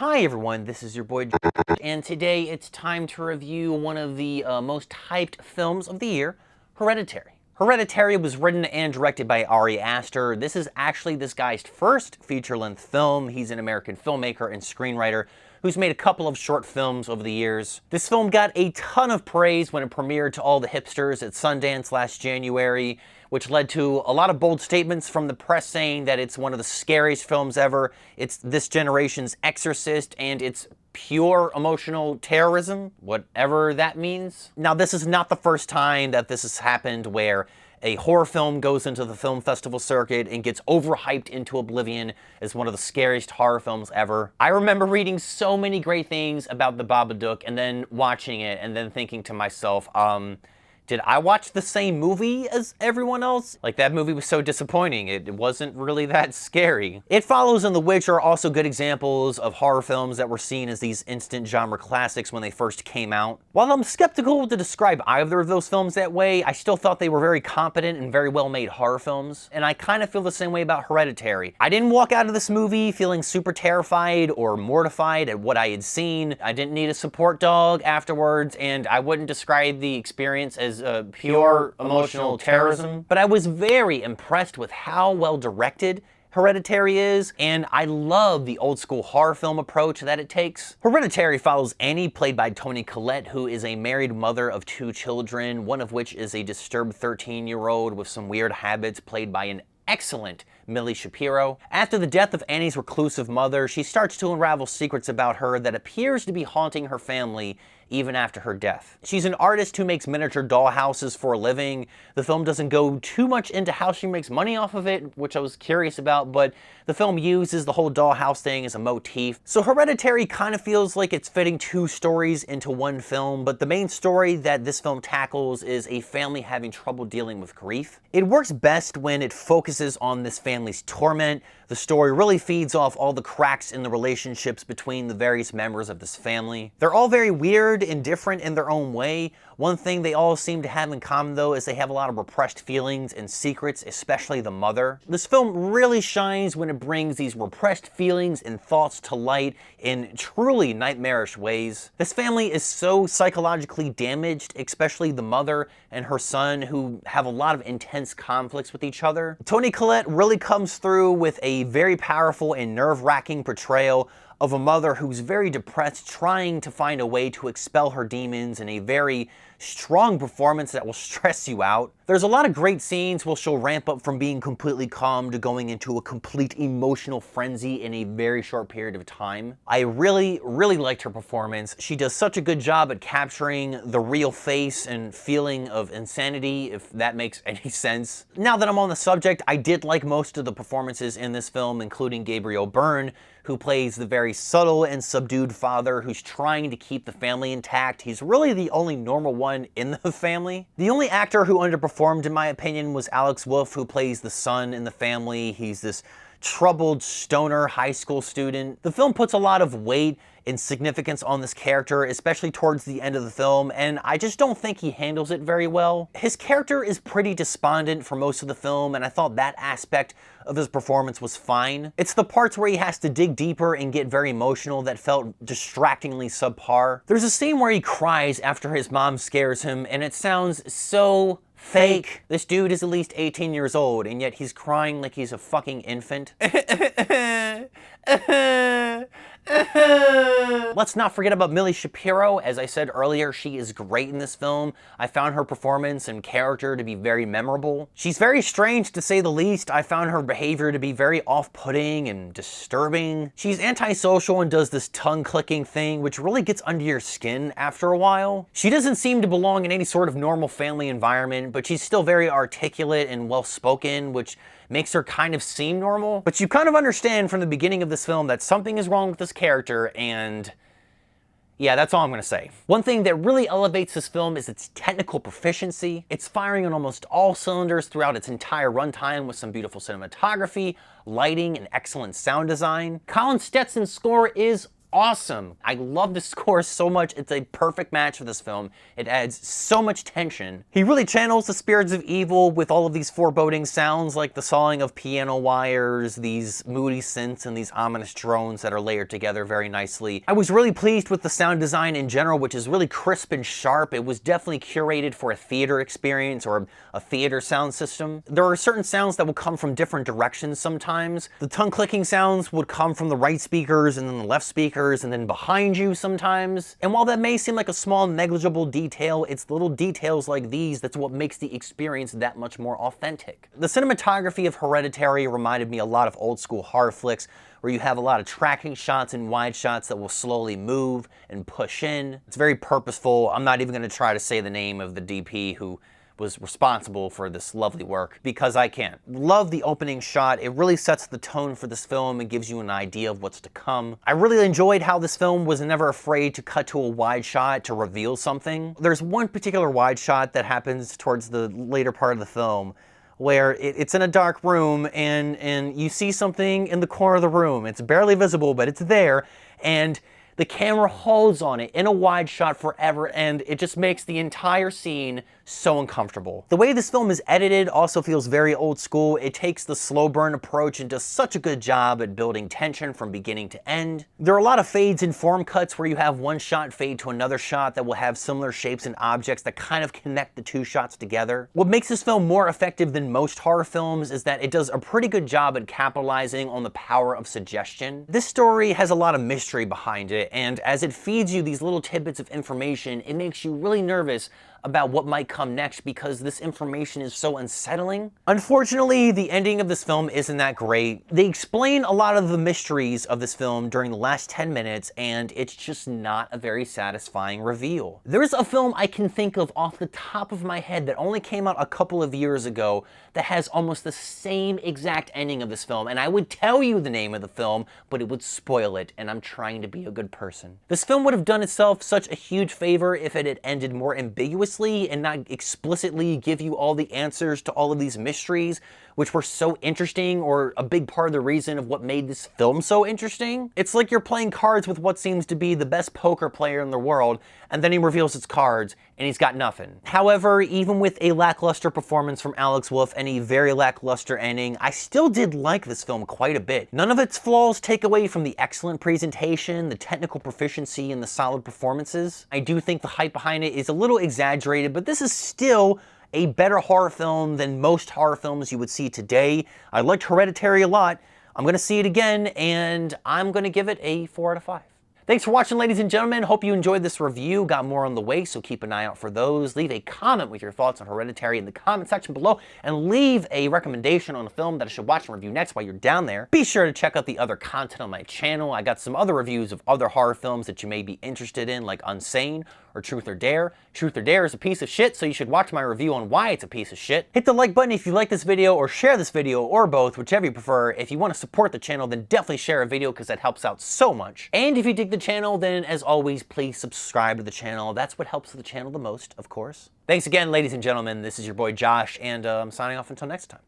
Hi everyone, this is your boy and today it's time to review one of the most hyped films of the year, Hereditary. Hereditary was written and directed by Ari Aster. This is actually this guy's first feature-length film. He's an American filmmaker and screenwriter who's made a couple of short films over the years. This film got a ton of praise when it premiered to all the hipsters at Sundance last January, which led to a lot of bold statements from the press saying that it's one of the scariest films ever, it's this generation's Exorcist, and it's pure emotional terrorism, whatever that means. Now, this is not the first time that this has happened where a horror film goes into the film festival circuit and gets overhyped into oblivion as one of the scariest horror films ever. I remember reading so many great things about The Babadook and then watching it and then thinking to myself, did I watch the same movie as everyone else? Like, that movie was so disappointing. It wasn't really that scary. It Follows and The Witch are also good examples of horror films that were seen as these instant genre classics when they first came out. While I'm skeptical to describe either of those films that way, I still thought they were very competent and very well-made horror films, and I kind of feel the same way about Hereditary. I didn't walk out of this movie feeling super terrified or mortified at what I had seen. I didn't need a support dog afterwards, and I wouldn't describe the experience as pure emotional terrorism. But I was very impressed with how well directed Hereditary is, and I love the old school horror film approach that it takes. Hereditary follows Annie, played by Toni Collette, who is a married mother of 2 children, one of which is a disturbed 13-year-old with some weird habits, played by an excellent Millie Shapiro. After the death of Annie's reclusive mother, she starts to unravel secrets about her that appears to be haunting her family even after her death. She's an artist who makes miniature dollhouses for a living. The film doesn't go too much into how she makes money off of it, which I was curious about, but the film uses the whole dollhouse thing as a motif. So Hereditary kind of feels like it's fitting 2 stories into one film, but the main story that this film tackles is a family having trouble dealing with grief. It works best when it focuses on this family's torment. The story really feeds off all the cracks in the relationships between the various members of this family. They're all very weird and different in their own way. One thing they all seem to have in common, though, is they have a lot of repressed feelings and secrets, especially the mother. This film really shines when it brings these repressed feelings and thoughts to light in truly nightmarish ways. This family is so psychologically damaged, especially the mother and her son, who have a lot of intense conflicts with each other. Toni Collette really comes through with a very powerful and nerve-wracking portrayal of a mother who's very depressed, trying to find a way to expel her demons in a very strong performance that will stress you out. There's a lot of great scenes where she'll ramp up from being completely calm to going into a complete emotional frenzy in a very short period of time. I really liked her performance. She does such a good job at capturing the real face and feeling of insanity, if that makes any sense. Now that I'm on the subject, I did like most of the performances in this film, including Gabriel Byrne, who plays the very subtle and subdued father who's trying to keep the family intact. He's really the only normal one in the family. The only actor who underperformed, in my opinion, was Wolff, who plays the son in the family. He's this troubled stoner high school student. The film puts a lot of weight and significance on this character, especially towards the end of the film, and I just don't think he handles it very well. His character is pretty despondent for most of the film, and I thought that aspect of his performance was fine. It's the parts where he has to dig deeper and get very emotional that felt distractingly subpar. There's a scene where he cries after his mom scares him, and it sounds so fake. This dude is at least 18 years old, and yet he's crying like he's a fucking infant. Let's not forget about Millie Shapiro. As I said earlier, she is great in this film. I found her performance and character to be very memorable. She's very strange, to say the least. I found her behavior to be very off-putting and disturbing. She's antisocial and does this tongue-clicking thing, which really gets under your skin after a while. She doesn't seem to belong in any sort of normal family environment, but she's still very articulate and well-spoken, which makes her kind of seem normal. But you kind of understand from the beginning of this film that something is wrong with this character, and yeah, that's all I'm gonna say. One thing that really elevates this film is its technical proficiency. It's firing on almost all cylinders throughout its entire runtime with some beautiful cinematography, lighting, and excellent sound design. Colin Stetson's score is awesome. I love the score so much. It's a perfect match for this film. It adds so much tension. He really channels the spirits of evil with all of these foreboding sounds like the sawing of piano wires, these moody synths, and these ominous drones that are layered together very nicely. I was really pleased with the sound design in general, which is really crisp and sharp. It was definitely curated for a theater experience or a theater sound system. There are certain sounds that will come from different directions sometimes. The tongue clicking sounds would come from the right speakers and then the left speakers and then behind you sometimes. And while that may seem like a small negligible detail, it's little details like these that's what makes the experience that much more authentic. The cinematography of Hereditary reminded me a lot of old school horror flicks where you have a lot of tracking shots and wide shots that will slowly move and push in. It's very purposeful. I'm not even going to try to say the name of the DP who was responsible for this lovely work because I can't. Love the opening shot. It really sets the tone for this film and gives you an idea of what's to come. I really enjoyed how this film was never afraid to cut to a wide shot to reveal something. There's one particular wide shot that happens towards the later part of the film where it's in a dark room and you see something in the corner of the room. It's barely visible, but it's there, and the camera holds on it in a wide shot forever, and it just makes the entire scene so uncomfortable. The way this film is edited also feels very old school. It takes the slow burn approach and does such a good job at building tension from beginning to end. There are a lot of fades and form cuts where you have one shot fade to another shot that will have similar shapes and objects that kind of connect the two shots together. What makes this film more effective than most horror films is that it does a pretty good job at capitalizing on the power of suggestion. This story has a lot of mystery behind it, and as it feeds you these little tidbits of information, it makes you really nervous about what might come next because this information is so unsettling. Unfortunately, the ending of this film isn't that great. They explain a lot of the mysteries of this film during the last 10 minutes, and it's just not a very satisfying reveal. There's a film I can think of off the top of my head that only came out a couple of years ago that has almost the same exact ending of this film, and I would tell you the name of the film, but it would spoil it, and I'm trying to be a good person. This film would have done itself such a huge favor if it had ended more ambiguously and not explicitly give you all the answers to all of these mysteries, which were so interesting or a big part of the reason of what made this film so interesting. It's like you're playing cards with what seems to be the best poker player in the world, and then he reveals his cards and he's got nothing. However, even with a lackluster performance from Alex Wolff and a very lackluster ending, I still did like this film quite a bit. None of its flaws take away from the excellent presentation, the technical proficiency, and the solid performances. I do think the hype behind it is a little exaggerated, but this is still a better horror film than most horror films you would see today. I liked Hereditary a lot. I'm going to see it again, and I'm going to give it a 4 out of 5. Thanks for watching, ladies and gentlemen. Hope you enjoyed this review. Got more on the way, so keep an eye out for those. Leave a comment with your thoughts on Hereditary in the comment section below, and leave a recommendation on a film that I should watch and review next while you're down there. Be sure to check out the other content on my channel. I got some other reviews of other horror films that you may be interested in, like Unsane or Truth or Dare. Truth or Dare is a piece of shit, so you should watch my review on why it's a piece of shit. Hit the like button if you like this video, or share this video, or both, whichever you prefer. If you want to support the channel, then definitely share a video because that helps out so much. And if you dig the channel, then as always, please subscribe to the channel. That's what helps the channel the most, of course. Thanks again, ladies and gentlemen. This is your boy Josh, and I'm signing off until next time.